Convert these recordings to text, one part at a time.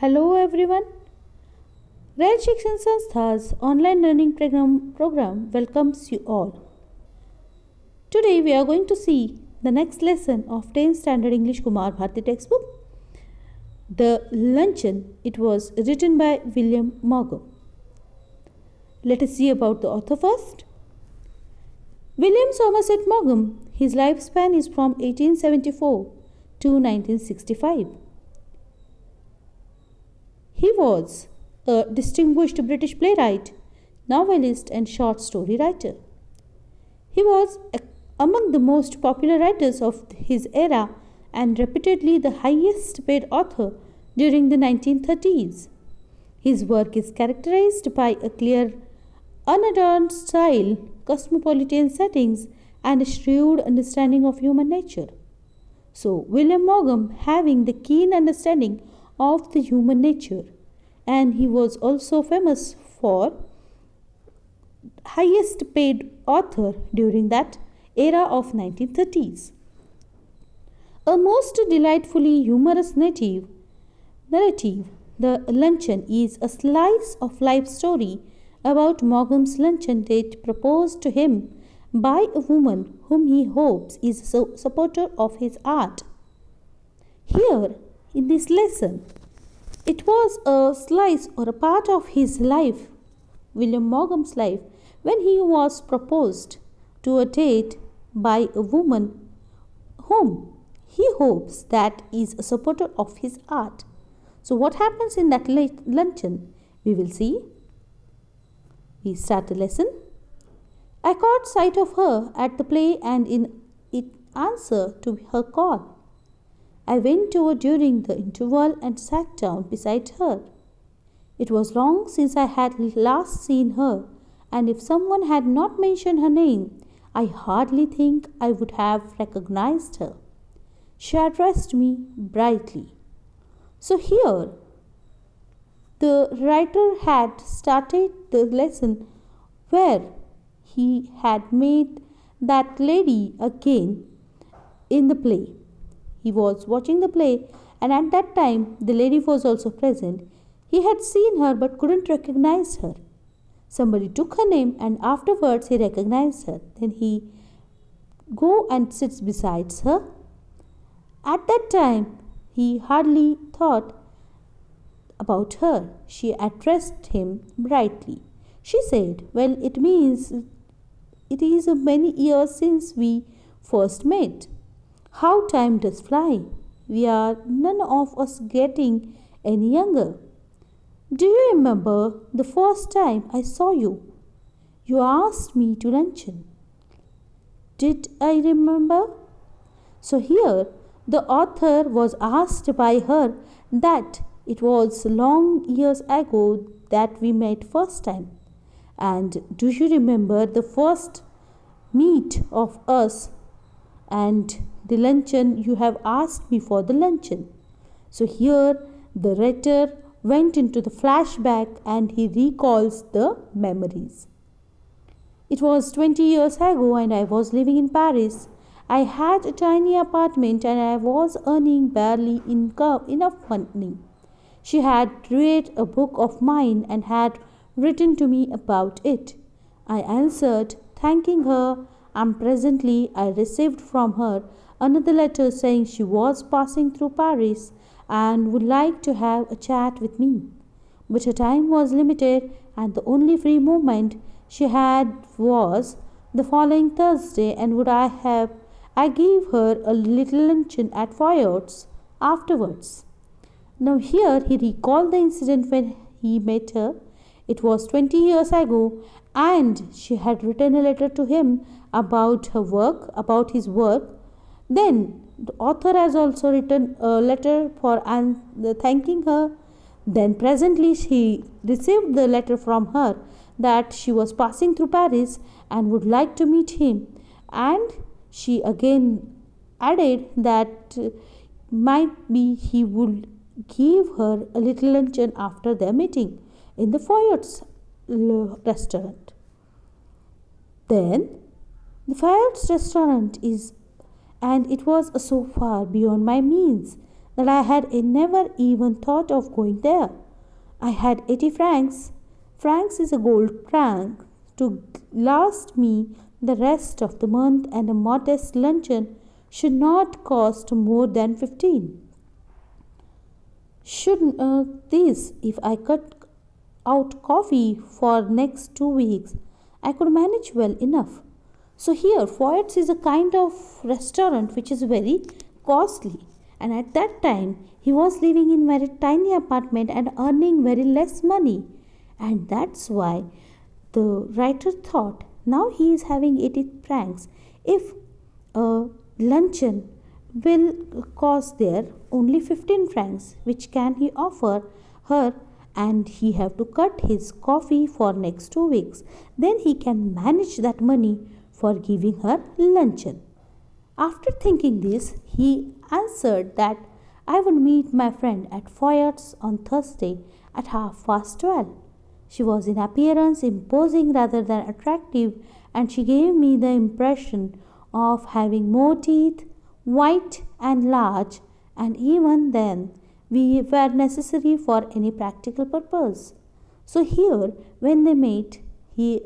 Hello everyone. Rare Shikshan Sanstha's online learning program welcomes you all. Today we are going to see the next lesson of 10th Standard English Kumar Bharati textbook. The Luncheon. It was written by William Morgan. Let us see about the author first. William Somerset Maugham. His lifespan is from 1874 to 1965. He was a distinguished British playwright, novelist, and short story writer. He was among the most popular writers of his era and reputedly the highest paid author during the 1930s. His work is characterized by a clear, unadorned style, cosmopolitan settings, and a shrewd understanding of human nature. So, William Maugham having the keen understanding of the human nature, and he was also famous for highest paid author during that era of 1930s. A most delightfully humorous narrative, The Luncheon, is a slice of life story about Maugham's luncheon date proposed to him by a woman whom he hopes is a supporter of his art. Here, in this lesson, it was a slice or a part of his life, William Maugham's life, when he was proposed to a date by a woman whom he hopes that is a supporter of his art. So what happens in that luncheon? We will see. We start the lesson. I caught sight of her at the play and in answer to her call, I went over during the interval and sat down beside her. It was long since I had last seen her, and if someone had not mentioned her name, I hardly think I would have recognized her. She addressed me brightly. So here, the writer had started the lesson where he had made that lady again in the play. He was watching the play, and at that time the lady was also present. He had seen her but couldn't recognize her. Somebody took her name, and afterwards he recognized her. Then he go and sits beside her. At that time he hardly thought about her. She addressed him brightly. She said, "Well, it is many years since we first met. How time does fly. We are none of us getting any younger. Do you remember the first time I saw you? You asked me to luncheon. Did I remember?" So here the author was asked by her that it was long years ago that we met first time. And do you remember the first meet of us and the luncheon you have asked me for the luncheon? So here the writer went into the flashback and he recalls the memories. It was 20 years ago and I was living in Paris. I had a tiny apartment and I was earning barely enough money. She had read a book of mine and had written to me about it. I answered, thanking her, and presently I received from her another letter saying she was passing through Paris and would like to have a chat with me. But her time was limited and the only free moment she had was the following Thursday, and I gave her a little luncheon at Foyot's afterwards. Now here he recalled the incident when he met her. It was 20 years ago and she had written a letter to him about his work. Then the author has also written a letter for thanking her. Then presently she received the letter from her that she was passing through Paris and would like to meet him. And she again added that might be he would give her a little luncheon after their meeting in the Foyot's restaurant. Then the Foyot's restaurant is, and it was so far beyond my means that I had never even thought of going there. I had 80 francs. Francs is a gold franc to last me the rest of the month, and a modest luncheon should not cost more than 15. Should this, if I cut out coffee for next 2 weeks, I could manage well enough. So here, Foyt's is a kind of restaurant which is very costly. And at that time, he was living in very tiny apartment and earning very less money. And that's why the writer thought, now he is having 80 francs. If a luncheon will cost there only 15 francs, which can he offer her, and he have to cut his coffee for next 2 weeks, then he can manage that money for giving her luncheon. After thinking this, he answered that I would meet my friend at Foyer's on Thursday at 12:30. She was in appearance imposing rather than attractive, and she gave me the impression of having more teeth, white and large, and even then we were necessary for any practical purpose. So here, when they met, he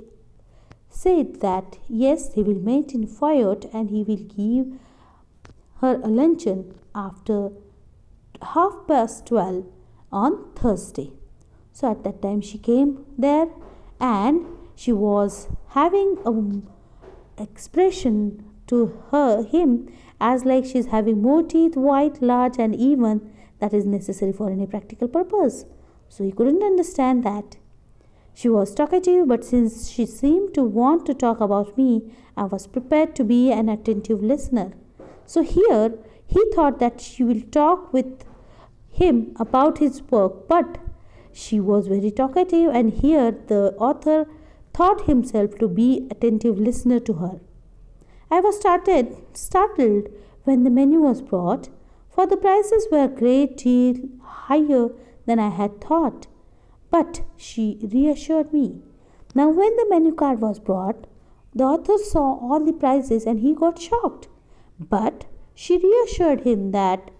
said that yes, they will meet in Fayette and he will give her a luncheon after 12:30 on Thursday. So at that time she came there, and she was having a expression to him as like she is having more teeth, white, large, and even that is necessary for any practical purpose. So he couldn't understand that. She was talkative, but since she seemed to want to talk about me, I was prepared to be an attentive listener. So here he thought that she will talk with him about his work, but she was very talkative, and here the author thought himself to be attentive listener to her. I was startled when the menu was brought, for the prices were a great deal higher than I had thought. But she reassured me. Now, when the menu card was brought, the author saw all the prices and he got shocked. But she reassured him that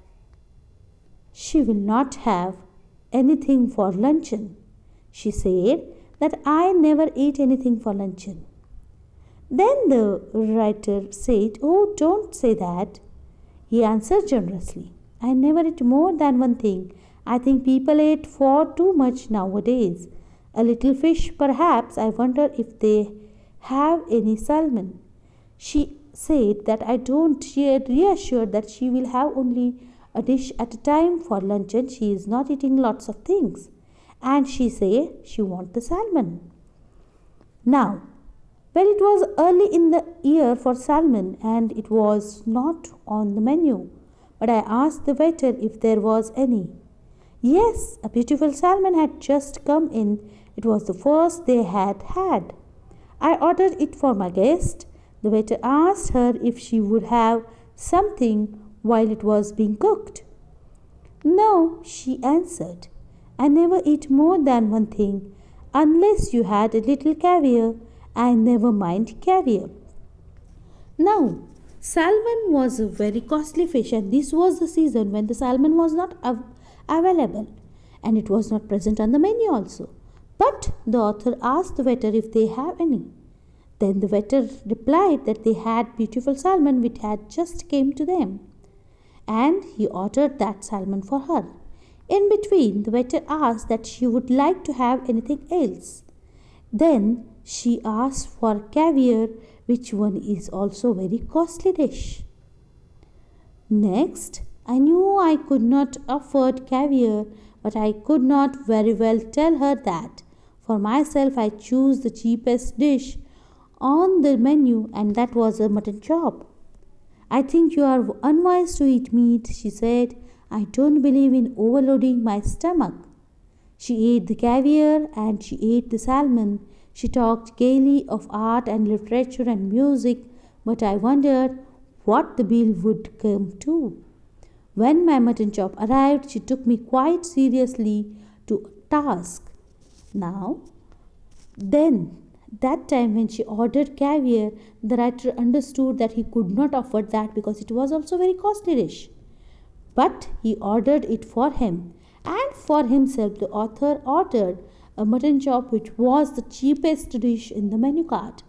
she will not have anything for luncheon. She said that I never eat anything for luncheon. Then the writer said, "Oh, don't say that." He answered generously, "I never eat more than one thing. I think people eat far too much nowadays. A little fish, perhaps. I wonder if they have any salmon." She said that I don't reassured that she will have only a dish at a time for luncheon. She is not eating lots of things. And she said she wants the salmon. Now, well, it was early in the year for salmon and it was not on the menu. But I asked the waiter if there was any. Yes, a beautiful salmon had just come in. It was the first they had had. I ordered it for my guest. The waiter asked her if she would have something while it was being cooked. No, she answered. I never eat more than one thing, unless you had a little caviar. I never mind caviar. Now, salmon was a very costly fish, and this was the season when the salmon was not available, and it was not present on the menu also. But the author asked the waiter if they have any. Then the waiter replied that they had beautiful salmon which had just came to them, and he ordered that salmon for her. In between, the waiter asked that she would like to have anything else. Then she asked for caviar, which one is also very costly dish. Next, I knew I could not afford caviar, but I could not very well tell her that. For myself, I chose the cheapest dish on the menu, and that was a mutton chop. I think you are unwise to eat meat, she said. I don't believe in overloading my stomach. She ate the caviar and she ate the salmon. She talked gaily of art and literature and music, but I wondered what the bill would come to. When my mutton chop arrived, she took me quite seriously to task. Now, then, that time when she ordered caviar, the writer understood that he could not afford that because it was also very costly dish. but he ordered it for him. And for himself, the author ordered a mutton chop, which was the cheapest dish in the menu card.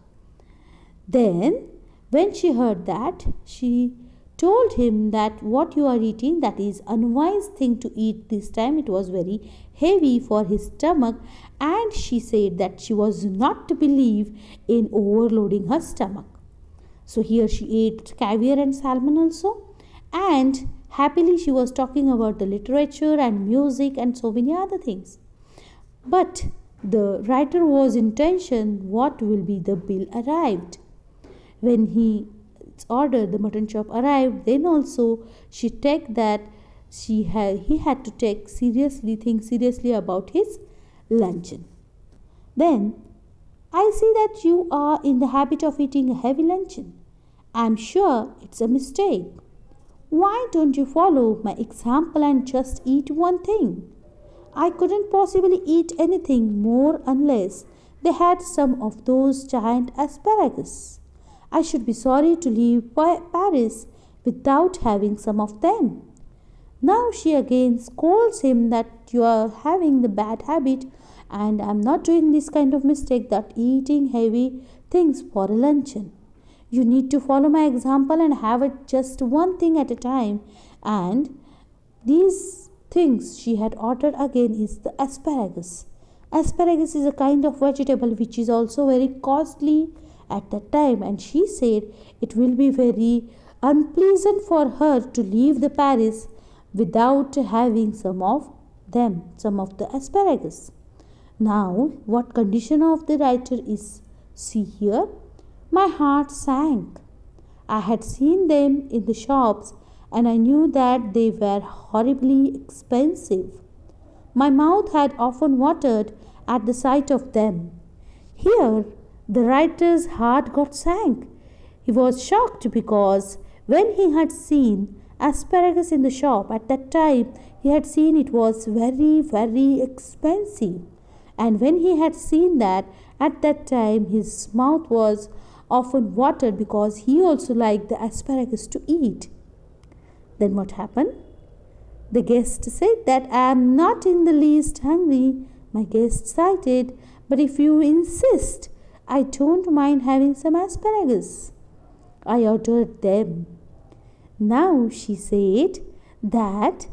Then, when she heard that, she told him that what you are eating, that is unwise thing to eat this time. It was very heavy for his stomach, and she said that she was not to believe in overloading her stomach. So here she ate caviar and salmon also, and happily she was talking about the literature and music and so many other things. But the writer was in tension what will be the bill arrived. When he ordered the mutton chop arrived, then also she take that he had to think seriously about his luncheon. Then I see that you are in the habit of eating a heavy luncheon. I am sure it's a mistake. Why don't you follow my example and just eat one thing? I couldn't possibly eat anything more unless they had some of those giant asparagus. I should be sorry to leave Paris without having some of them. Now she again scolds him that you are having the bad habit, and I am not doing this kind of mistake that eating heavy things for a luncheon. You need to follow my example and have it just one thing at a time. And these things she had ordered again is the asparagus. Asparagus is a kind of vegetable which is also very costly at that time, and she said it will be very unpleasant for her to leave the Paris without having some of the asparagus. Now, what condition of the writer is see here? My heart sank. I had seen them in the shops and I knew that they were horribly expensive. My mouth had often watered at the sight of them. Here, the writer's heart got sank. He was shocked because when he had seen asparagus in the shop at that time, he had seen it was very, very expensive. And when he had seen that at that time, his mouth was often watered because he also liked the asparagus to eat. Then what happened? The guest said that I am not in the least hungry. My guest cited, but if you insist, I don't mind having some asparagus. I ordered them. Now she said that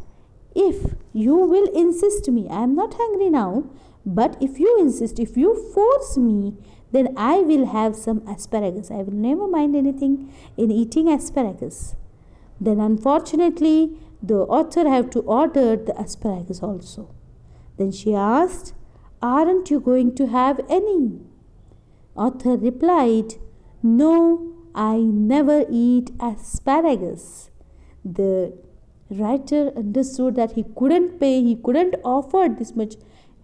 if you will insist me, I am not hungry now, but if you insist, if you force me, then I will have some asparagus. I will never mind anything in eating asparagus. Then unfortunately, the author have to order the asparagus also. Then she asked, aren't you going to have any? Author replied, no, I never eat asparagus. The writer understood that he couldn't offer this much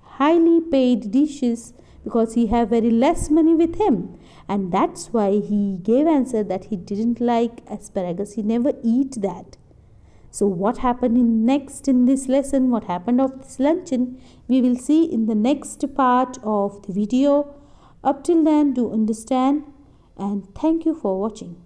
highly paid dishes because he had very less money with him, and that's why he gave answer that he didn't like asparagus. He never eat that. So what happened in this lesson, what happened of this luncheon, we will see in the next part of the video. Up till then, do understand, and thank you for watching.